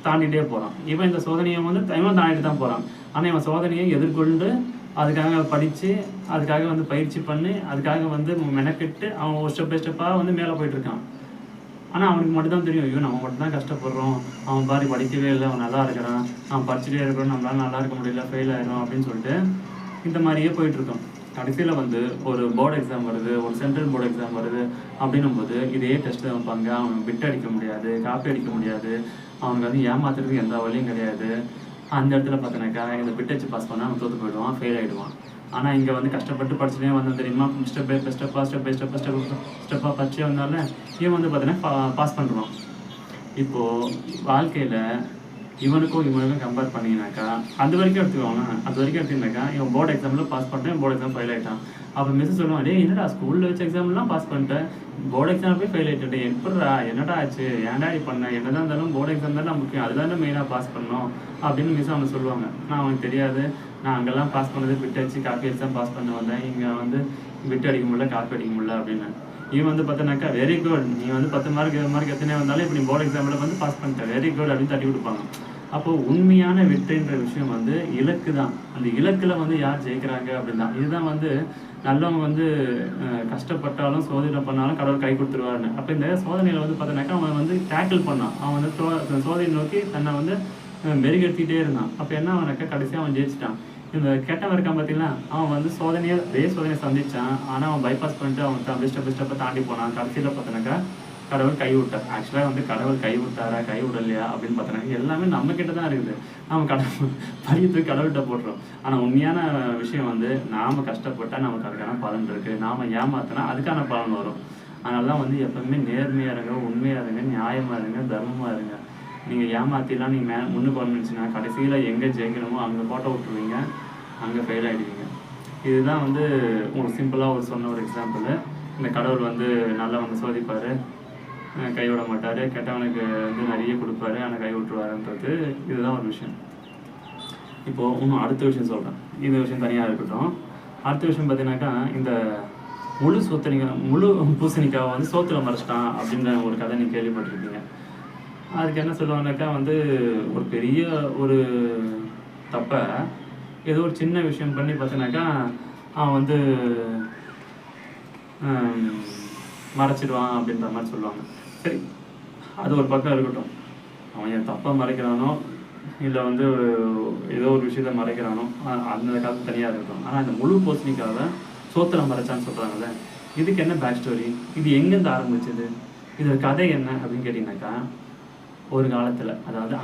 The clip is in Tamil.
தாண்டிகிட்டே போகிறான். இவன் இந்த சோதனையை வந்து இவன் தாண்டிட்டு தான் போகிறான். ஆனால் இவன் சோதனையை எதிர்கொண்டு அதுக்காக படித்து அதுக்காக வந்து பயிற்சி பண்ணி அதுக்காக வந்து மெனக்கெட்டு அவன் ஒரு ஸ்டெப் பை ஸ்டெப்பாக வந்து மேலே போயிட்டுருக்கான். ஆனால் அவனுக்கு மட்டும்தான் தெரியும், ஐயோ நம்ம மட்டும் தான் கஷ்டப்படுறோம், அவன் பாரு படிக்கவே இல்லை, அவன் நல்லா இருக்கிறான், அவன் படிச்சுட்டே இருக்கிறோம், நம்மளால நல்லா இருக்க முடியல, ஃபெயில் ஆகிடும் அப்படின்னு சொல்லிட்டு இந்த மாதிரியே போயிட்டுருக்கோம். கடைசியில் வந்து ஒரு போர்டு எக்ஸாம் வருது, ஒரு சென்ட்ரல் போர்டு எக்ஸாம் வருது அப்படின்னும் போது இதே டெஸ்ட்டு வைப்பாங்க. அவன் பிட் அடிக்க முடியாது, காப்பி அடிக்க முடியாது, அவனுக்கு வந்து ஏமாத்துறதுக்கு எந்த வழியும் கிடையாது. அந்த இடத்துல பார்த்தோன்னாக்கா இந்த பிட் அடிச்சு பாஸ் பண்ணால் அவன் தோற்று போயிடுவான், ஃபெயில் ஆகிடுவான். ஆனால் இங்கே வந்து கஷ்டப்பட்டு படிச்சுட்டே வந்தோம் தெரியுமா, ஸ்டெப் பை ஸ்டெப்பாக படிச்சே வந்தால இவன் வந்து பார்த்தீங்கன்னா பாஸ் பண்ணுறான். இப்போது வாழ்க்கையில் இவனுக்கும் கம்பேர் பண்ணிங்கனாக்கா அது வரைக்கும் எடுத்துக்கினாக்கா இவன் போர்டு எக்ஸாமில் பாஸ் பண்ணிட்டேன், போர்டு எக்ஸாம் ஃபெயில் ஆகிட்டான். அப்போ மிஸ் சொல்லுவான், டே என்னடா ஸ்கூலில் வச்ச எக்ஸாம்லாம் பாஸ் பண்ணிட்டேன், போர்டு எக்ஸாம் போய் ஃபெயில் ஆகிட்டேன், எப்படா என்னடா ஆச்சு, ஏன்டா பண்ணேன், என்னதான் இருந்தாலும் போர்டு எக்ஸாம் தான் முக்கியம், அதுதான் மெயினாக பாஸ் பண்ணணும் அப்படின்னு மிஸ் அவனை சொல்லுவாங்க. நான் அவனுக்கு தெரியாது, நான் அங்கெல்லாம் பாஸ் பண்ணது பிட் அடிச்சு காப்பி அடிச்சு தான் பாஸ் பண்ண வந்தேன், இங்கே வந்து பிட் அடிக்க முடியல, காப்பி அடிக்க முடியல அப்படின்னு. இவன் வந்து பார்த்தோன்னாக்கா வெரி குட், நீ வந்து 10 மார்க் 20 மார்க் எத்தனை வந்தாலும் இப்போ நீ போர்டு எக்ஸாமில் வந்து பாஸ் பண்ணிட்டேன், வெரி குட் அப்படின்னு தட்டி கொடுப்பாங்க. அப்போது உண்மையான வெற்றின்ற விஷயம் வந்து இலக்கு தான். அந்த இலக்கில் வந்து யார் ஜெயிக்கிறாங்க அப்படின்னா இதுதான் வந்து நல்லவங்க வந்து கஷ்டப்பட்டாலும் சோதனை பண்ணாலும் கடவுள் கை கொடுத்துருவாருன்னு. அப்போ இந்த சோதனையில் வந்து பார்த்தோன்னாக்கா அவன் வந்து டேக்கிள் பண்ணான், அவன் வந்து சோதனை நோக்கி தன்னை வந்து மெருகெடுத்திட்டே இருந்தான். அப்போ என்ன அவனுக்கு கடைசியாக அவன் ஜெயிச்சிட்டான். இந்த கெட்டவன் இருக்கான் பார்த்தீங்கன்னா, அவன் வந்து அதே சோதனையை சந்திச்சான். ஆனால் அவன் பைபாஸ் பண்ணிட்டு அவன் பெஸ்ட்டை தாண்டி போனான். கடைசியில் பார்த்தோன்னாக்கா கடவுள் கை விட்டார். ஆக்சுவலாக வந்து கடவுள் கை விட்டாரா கை விடலையா அப்படின்னு பார்த்தோன்னா எல்லாமே நம்ம கிட்ட தான் இருக்குது. நம்ம கடவுள் பழியத்துக்கு கடவுள்கிட்ட போடுறோம். ஆனால் உண்மையான விஷயம் வந்து நாம் கஷ்டப்பட்டால் நமக்கு அதுக்கான பலன் இருக்குது, நாம் ஏமாத்தினா அதுக்கான பலன் வரும். அதனால தான் வந்து எப்பவுமே நேர்மையாக இருங்க, உண்மையாக இருங்க, நியாயமாக இருங்க, தர்மமாக இருங்க. நீங்கள் ஏமாற்றிலாம் நீங்கள் முன்னுக்கு வந்துச்சுன்னா கடைசியில் எங்கே ஜெயிக்கணுமோ அங்கே போட்டோ விட்டுருவீங்க, அங்கே ஃபெயில் ஆகிடுவீங்க. இதுதான் வந்து உங்களுக்கு சிம்பிளாக சொன்ன ஒரு எக்ஸாம்பிள். இந்த கடவுள் வந்து நல்லவங்க சோதிப்பார், கைவிட மாட்டார், கெட்டவனுக்கு வந்து நிறைய கொடுப்பாரு, ஆனால் கை விட்டுருவாருன்றது இதுதான் ஒரு விஷயம். இப்போது இன்னும் அடுத்த விஷயம் சொல்கிறேன், இந்த விஷயம் தனியாக இருக்கட்டும். அடுத்த விஷயம் பார்த்தீங்கன்னாக்கா இந்த முழு பூசணிக்காவை வந்து சோத்துல மறைச்சிட்டான் அப்படின்ற ஒரு கதை நீங்கள் கேள்விப்பட்டிருக்கீங்க. அதுக்கு என்ன சொல்லுவாங்கனாக்கா வந்து ஒரு பெரிய ஒரு தப்பை ஏதோ ஒரு சின்ன விஷயம் பண்ணி பார்த்தீங்கன்னாக்கா அவன் வந்து மறைச்சிடுவான் அப்படின்ற மாதிரி சொல்லுவாங்க. சரி, அது ஒரு பக்கம் இருக்கட்டும். அவன் என் தப்பை மறைக்கிறானோ இல்லை வந்து ஏதோ ஒரு விஷயத்த மறைக்கிறானோ அந்த கதை தனியாக இருக்கட்டும். ஆனால் இந்த முழு பூசணிக்காவை சோத்துல மறைச்சான்னு சொல்கிறாங்கல்ல, இதுக்கு என்ன பேக் ஸ்டோரி, இது எங்கேருந்து ஆரம்பிச்சது, இதோட கதை என்ன அப்படின்னு கேட்டிங்கனாக்கா ஒரு காலத்தில், அதாவது